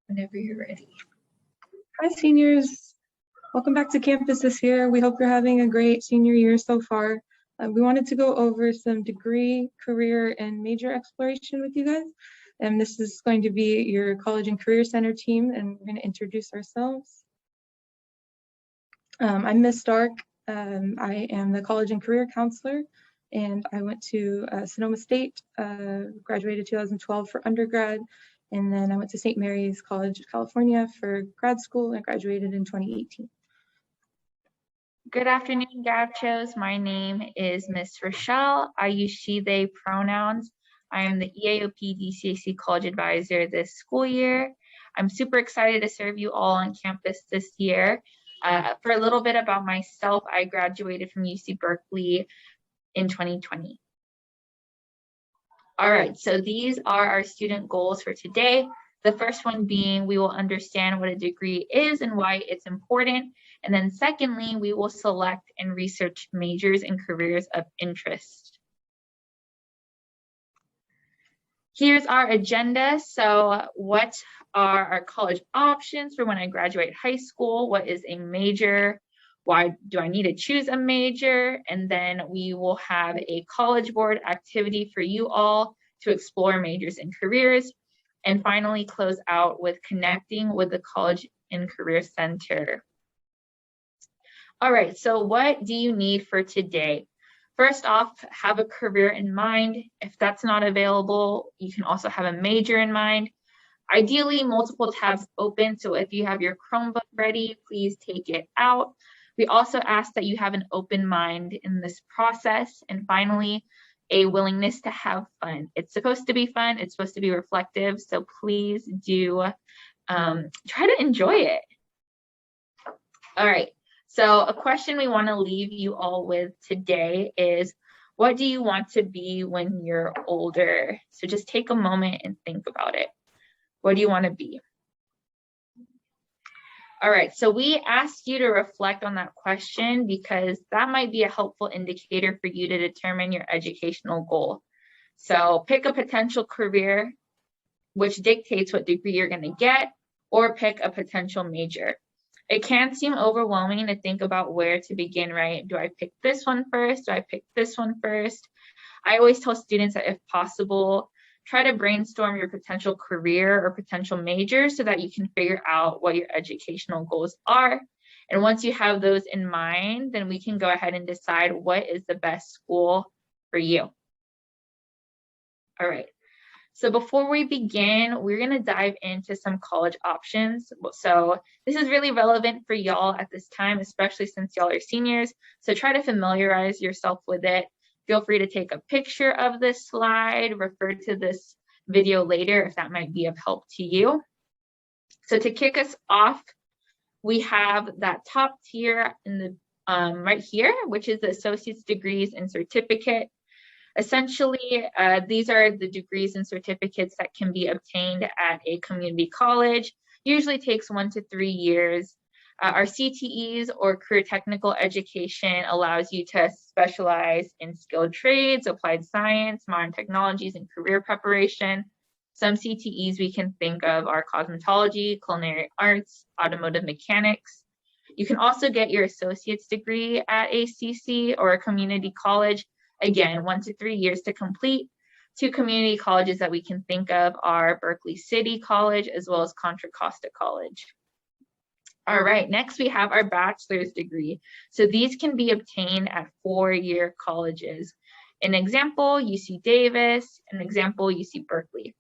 Whenever you're ready. Hi, seniors. Welcome back to campus this year. We hope you're having a great senior year so far. We wanted to go over some degree, career, and major exploration with you guys. And this is going to be your College and Career Center team, and we're going to introduce ourselves. I'm Miss Stark. I am the College and Career Counselor, and I went to Sonoma State, graduated 2012 for undergrad, and then I went to St. Mary's College of California for grad school and graduated in 2018. Good afternoon, Gauchos. My name is Miss Rochelle. I use she, they pronouns. I am the EAOP DCAC College Advisor this school year. I'm super excited to serve you all on campus this year. For a little bit about myself, I graduated from UC Berkeley in 2020. All right, so these are our student goals for today. The first one being we will understand what a degree is and why it's important. And then secondly, we will select and research majors and careers of interest. Here's our agenda. So what are our college options for when I graduate high school? What is a major? Why do I need to choose a major? And then we will have a College Board activity for you all to explore majors and careers. And finally, close out with connecting with the College and Career Center. All right, so what do you need for today? First off, have a career in mind. If that's not available, you can also have a major in mind. Ideally, multiple tabs open, so if you have your Chromebook ready, please take it out. We also ask that you have an open mind in this process. And finally, a willingness to have fun. It's supposed to be fun, it's supposed to be reflective, so please do try to enjoy it. All right, so a question we want to leave you all with today is, what do you want to be when you're older? So just take a moment and think about it. What do you want to be? All right, so we asked you to reflect on that question because that might be a helpful indicator for you to determine your educational goal. So pick a potential career, which dictates what degree you're going to get, or pick a potential major. It can seem overwhelming to think about where to begin, right? Do I pick this one first? Do I pick this one first? I always tell students that if possible, try to brainstorm your potential career or potential major so that you can figure out what your educational goals are. And once you have those in mind, then we can go ahead and decide what is the best school for you. All right. So before we begin, we're going to dive into some college options. So this is really relevant for y'all at this time, especially since y'all are seniors. So try to familiarize yourself with it. Feel free to take a picture of this slide, refer to this video later if that might be of help to you. So to kick us off, we have that top tier in the right here, which is the associate's degrees and certificate. Essentially, these are the degrees and certificates that can be obtained at a community college. Usually takes 1 to 3 years. Our CTEs or career technical education allows you to specialize in skilled trades, applied science, modern technologies, and career preparation. Some CTEs we can think of are cosmetology, culinary arts, automotive mechanics. You can also get your associate's degree at ACC or a community college. Again, 1 to 3 years to complete. 2 community colleges that we can think of are Berkeley City College as well as Contra Costa College. All right, next we have our bachelor's degree. So these can be obtained at 4-year colleges. An example, UC Davis, an example, UC Berkeley.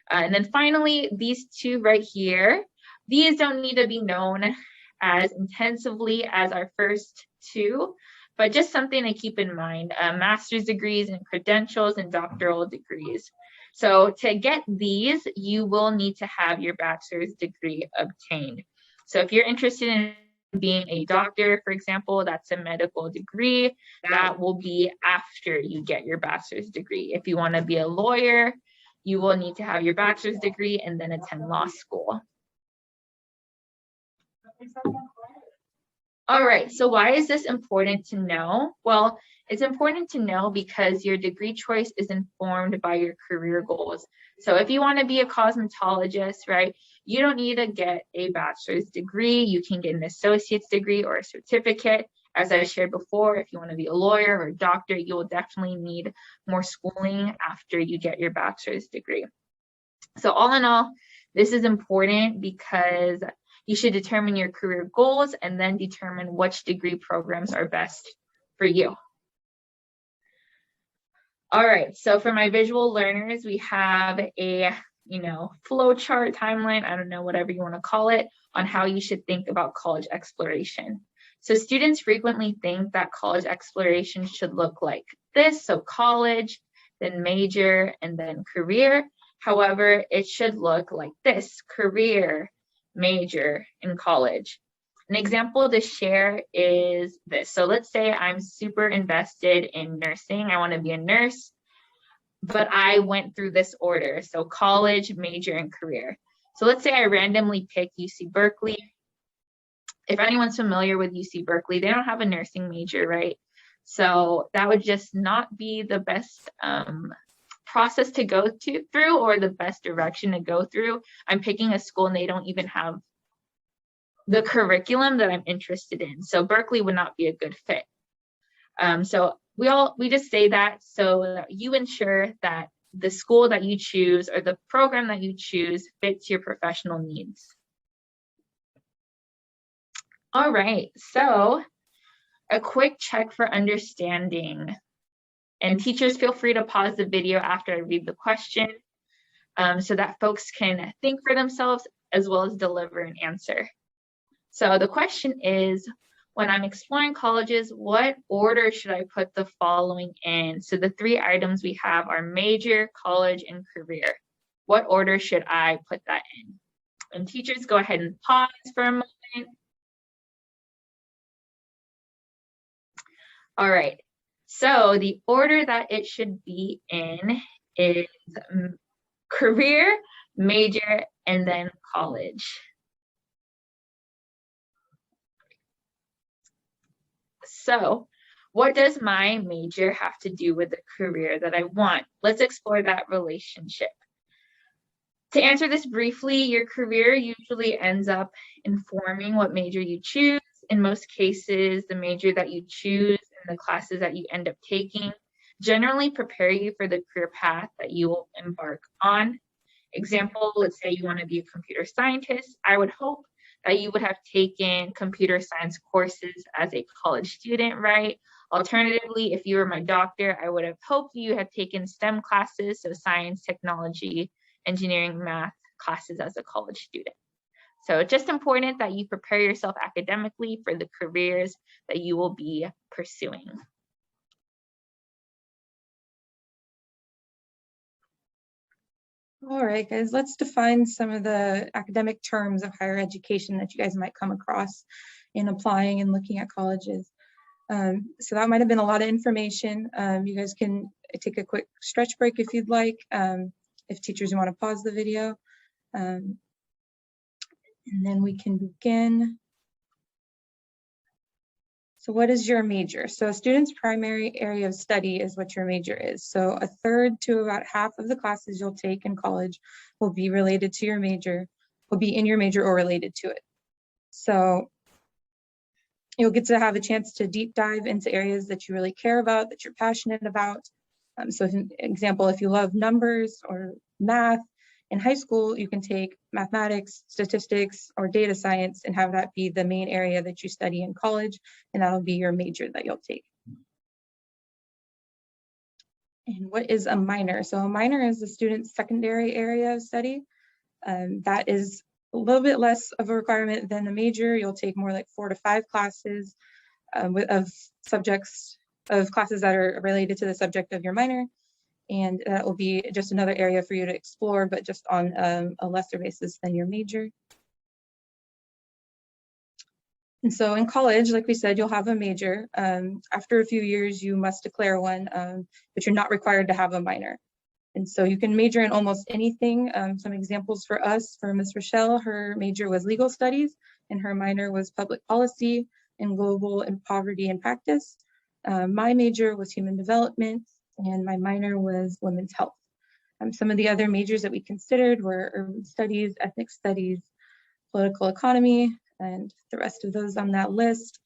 And then finally, these 2 right here, these don't need to be known as intensively as our first 2, but just something to keep in mind, master's degrees and credentials and doctoral degrees. So to get these, you will need to have your bachelor's degree obtained. So if you're interested in being a doctor, for example, that's a medical degree, that will be after you get your bachelor's degree. If you want to be a lawyer, you will need to have your bachelor's degree and then attend law school. All right, so why is this important to know? Well, It's important to know because your degree choice is informed by your career goals. So if you want to be a cosmetologist, right, you don't need to get a bachelor's degree. You can get an associate's degree or a certificate. As I shared before, if you want to be a lawyer or a doctor, you will definitely need more schooling after you get your bachelor's degree. So all in all, this is important because you should determine your career goals and then determine which degree programs are best for you. All right, so for my visual learners, we have a flow chart, timeline, I don't know, whatever you want to call it, on how you should think about college exploration. So students frequently think that college exploration should look like this, so college, then major, and then career. However, it should look like this: career, major, and college. An example to share is this. So let's say I'm super invested in nursing. I want to be a nurse, but I went through this order. So college, major, and career. So let's say I randomly pick UC Berkeley. If anyone's familiar with UC Berkeley, they don't have a nursing major, right? So that would just not be the best process to go through or the best direction to go through. I'm picking a school and they don't even have the curriculum that I'm interested in. So Berkeley would not be a good fit. So we just say that so that you ensure that the school that you choose or the program that you choose fits your professional needs. All right, so a quick check for understanding. And teachers, feel free to pause the video after I read the question so that folks can think for themselves as well as deliver an answer. So the question is, when I'm exploring colleges, what order should I put the following in? So the three items we have are major, college, and career. What order should I put that in? And teachers, go ahead and pause for a moment. All right, so the order that it should be in is career, major, and then college. So what does my major have to do with the career that I want? Let's explore that relationship. To answer this briefly, your career usually ends up informing what major you choose. In most cases, the major that you choose and the classes that you end up taking generally prepare you for the career path that you will embark on. Example, let's say you want to be a computer scientist. I would hope that you would have taken computer science courses as a college student, right? Alternatively, if you were my doctor, I would have hoped you had taken STEM classes, so science, technology, engineering, math classes as a college student. So it's just important that you prepare yourself academically for the careers that you will be pursuing. All right, guys, let's define some of the academic terms of higher education that you guys might come across in applying and looking at colleges. So that might have been a lot of information. You guys can take a quick stretch break if you'd like, if teachers want to pause the video. And then we can begin. So what is your major? So a student's primary area of study is what your major is. So a third to about half of the classes you'll take in college will be related to your major, will be in your major or related to it. So you'll get to have a chance to deep dive into areas that you really care about, that you're passionate about. So for example, if you love numbers or math, in high school, you can take mathematics, statistics, or data science and have that be the main area that you study in college, and that'll be your major that you'll take. And what is a minor? So a minor is the student's secondary area of study. That is a little bit less of a requirement than a major. You'll take more like 4 to 5 classes of classes that are related to the subject of your minor. And that will be just another area for you to explore, but just on a lesser basis than your major. And so in college, like we said, you'll have a major. After a few years, you must declare one, but you're not required to have a minor. And so you can major in almost anything. Some examples for us, for Ms. Rochelle, her major was legal studies, and her minor was public policy and global and poverty and practice. My major was human development and my minor was women's health. Some of the other majors that we considered were urban studies, ethnic studies, political economy, and the rest of those on that list.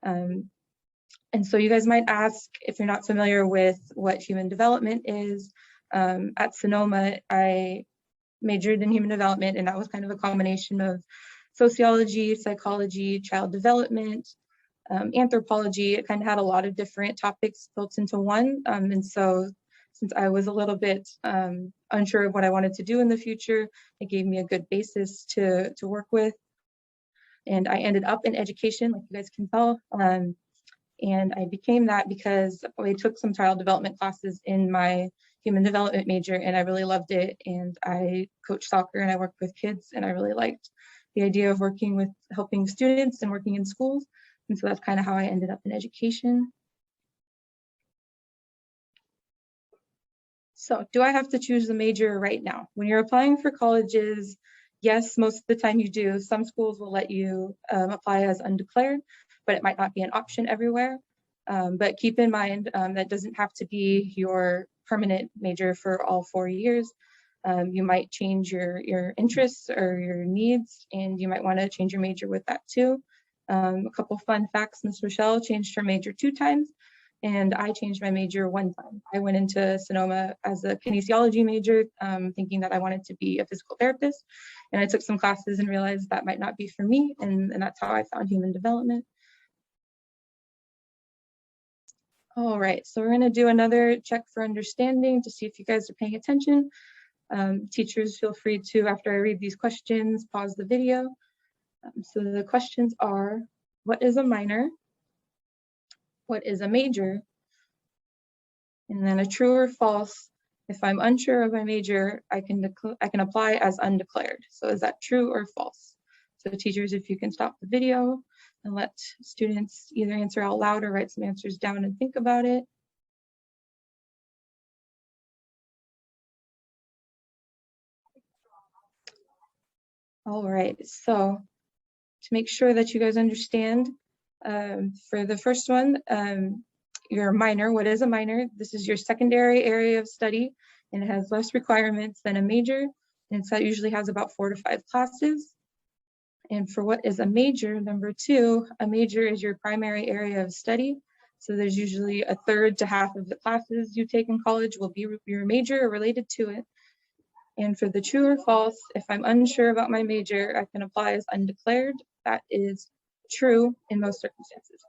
And so you guys might ask, if you're not familiar with what human development is, at Sonoma, I majored in human development, and that was kind of a combination of sociology, psychology, child development, anthropology. It kind of had a lot of different topics built into one. And so since I was a little bit unsure of what I wanted to do in the future, it gave me a good basis to work with. And I ended up in education, like you guys can tell. And I became that because I took some child development classes in my human development major, and I really loved it. And I coached soccer and I worked with kids, and I really liked the idea of working with helping students and working in schools. And so that's kind of how I ended up in education. So do I have to choose the major right now? When you're applying for colleges, yes, most of the time you do. Some schools will let you apply as undeclared, but it might not be an option everywhere. But keep in mind that doesn't have to be your permanent major for all 4 years. You might change your interests or your needs, and you might want to change your major with that too. A couple fun facts: Miss Rochelle changed her major 2 times, and I changed my major 1 time. I went into Sonoma as a kinesiology major, thinking that I wanted to be a physical therapist, and I took some classes and realized that might not be for me, and that's how I found human development. All right, so we're gonna do another check for understanding to see if you guys are paying attention. Teachers, feel free to, after I read these questions, pause the video. So the questions are, what is a minor? What is a major? And then a true or false. If I'm unsure of my major, I can apply as undeclared. So is that true or false? So teachers, if you can stop the video and let students either answer out loud or write some answers down and think about it. All right, so to make sure that you guys understand, for the first one, your minor, what is a minor? This is your secondary area of study, and it has less requirements than a major, and so it usually has about 4 to 5 classes. And for what is a major, number 2, a major is your primary area of study. So there's usually a third to half of the classes you take in college will be your major or related to it. And for the true or false, if I'm unsure about my major, I can apply as undeclared. That is true in most circumstances.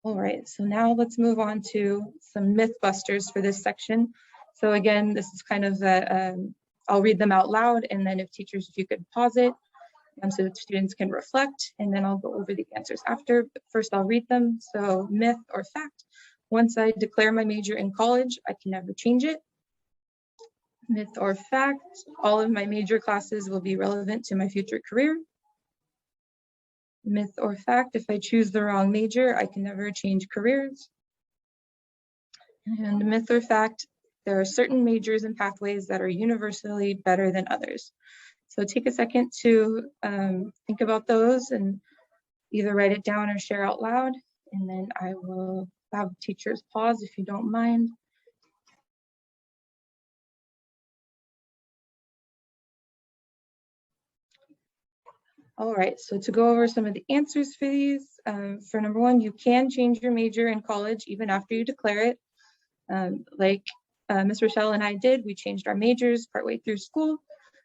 All right, so now let's move on to some myth busters for this section. So again, this is kind of I'll read them out loud, and then if teachers, if you could pause it, so that students can reflect, and then I'll go over the answers after. But first, I'll read them. So myth or fact: once I declare my major in college, I can never change it. Myth or fact: all of my major classes will be relevant to my future career. Myth or fact: if I choose the wrong major, I can never change careers. And myth or fact: there are certain majors and pathways that are universally better than others. So take a second to think about those and either write it down or share out loud. And then I will have teachers pause if you don't mind. All right, so to go over some of the answers for these, for number 1, you can change your major in college even after you declare it. Like Ms. Rochelle and I did, we changed our majors partway through school.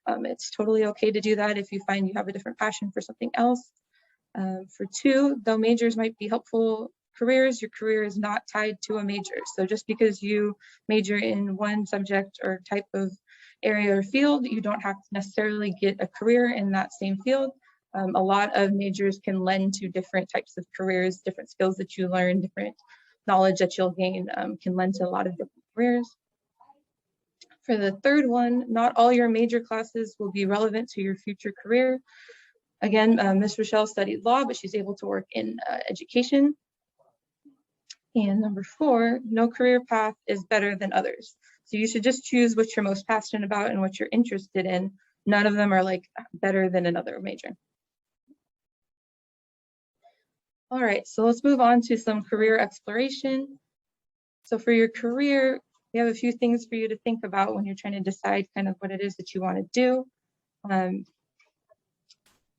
It's totally okay to do that if you find you have a different passion for something else. For 2, though majors might be helpful careers, your career is not tied to a major. So just because you major in one subject or type of area or field, you don't have to necessarily get a career in that same field. A lot of majors can lend to different types of careers, different skills that you learn, different knowledge that you'll gain can lend to a lot of different careers. For the 3rd one, not all your major classes will be relevant to your future career. Again, Ms. Rochelle studied law, but she's able to work in education. And number 4, no career path is better than others. So you should just choose what you're most passionate about and what you're interested in. None of them are like better than another major. All right, so let's move on to some career exploration. So for your career, we have a few things for you to think about when you're trying to decide kind of what it is that you want to do.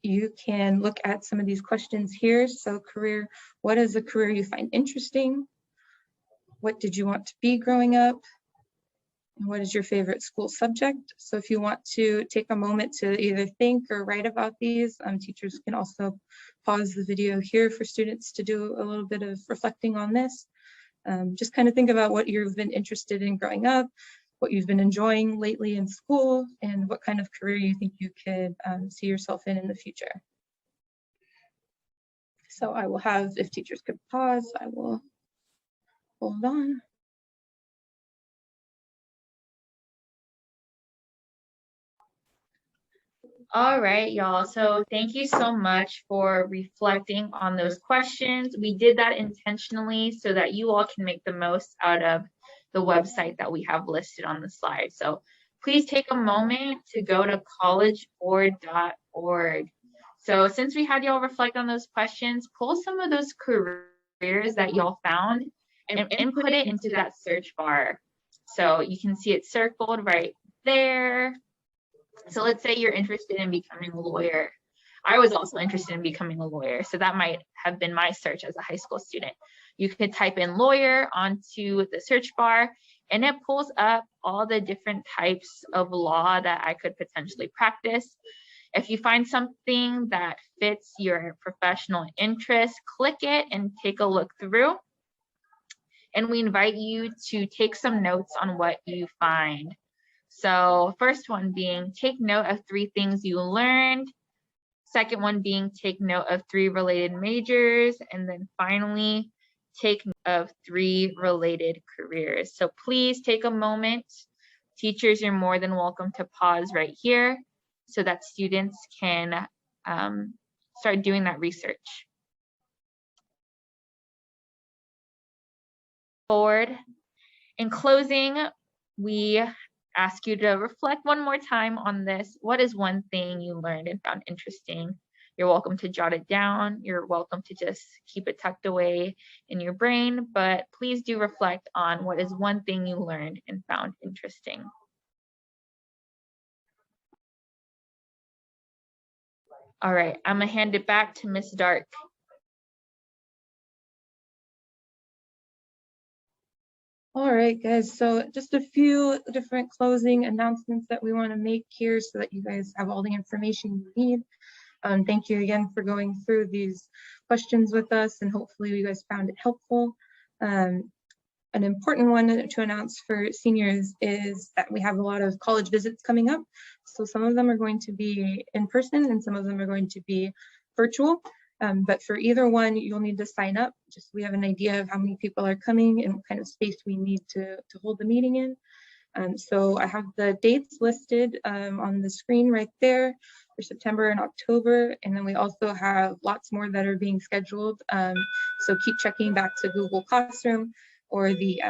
You can look at some of these questions here. So career, what is a career you find interesting? What did you want to be growing up? And what is your favorite school subject? So if you want to take a moment to either think or write about these, teachers can also pause the video here for students to do a little bit of reflecting on this. Just kind of think about what you've been interested in growing up, what you've been enjoying lately in school, and what kind of career you think you could see yourself in the future. So I will have, if teachers could pause, I will hold on. All right, y'all. So thank you so much for reflecting on those questions. We did that intentionally so that you all can make the most out of the website that we have listed on the slide. So please take a moment to go to collegeboard.org. So since we had y'all reflect on those questions, pull some of those careers that y'all found and input it into that search bar. So you can see it circled right there. So let's say you're interested in becoming a lawyer. I was also interested in becoming a lawyer, so that might have been my search as a high school student. You could type in lawyer onto the search bar, and it pulls up all the different types of law that I could potentially practice. If you find something that fits your professional interest, click it and take a look through. And we invite you to take some notes on what you find. So first one being take note of 3 things you learned. Second one being take note of 3 related majors. And then finally, take note of 3 related careers. So please take a moment. Teachers, you're more than welcome to pause right here so that students can start doing that research. Forward. In closing, we ask you to reflect one more time on this. What is one thing you learned and found interesting? You're welcome to jot it down. You're welcome to just keep it tucked away in your brain, but please do reflect on what is one thing you learned and found interesting. All right, I'm gonna hand it back to Ms. Dark. All right, guys, so just a few different closing announcements that we want to make here so that you guys have all the information you need. Thank you again for going through these questions with us, and hopefully you guys found it helpful. An important one to announce for seniors is that we have a lot of college visits coming up. So some of them are going to be in person and some of them are going to be virtual. But for either one, you'll need to sign up. Just so we have an idea of how many people are coming and what kind of space we need to hold the meeting in. So I have the dates listed on the screen right there for September and October. And then we also have lots more that are being scheduled. So keep checking back to Google Classroom or the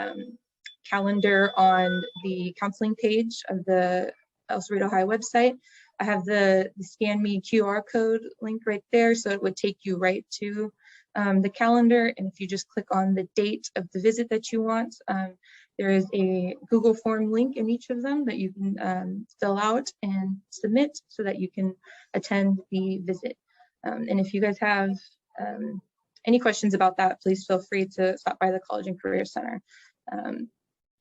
calendar on the counseling page of the El Cerrito High website. I have the Scan Me QR code link right there, so it would take you right to the calendar. And if you just click on the date of the visit that you want, there is a Google form link in each of them that you can fill out and submit so that you can attend the visit. And if you guys have any questions about that, please feel free to stop by the College and Career Center.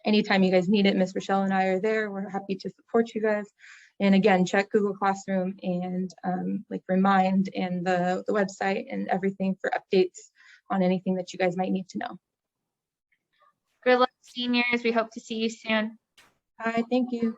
Anytime you guys need it, Ms. Rochelle and I are there. We're happy to support you guys. And again, check Google Classroom and like Remind and the website and everything for updates on anything that you guys might need to know. Good luck, seniors. We hope to see you soon. Bye, thank you.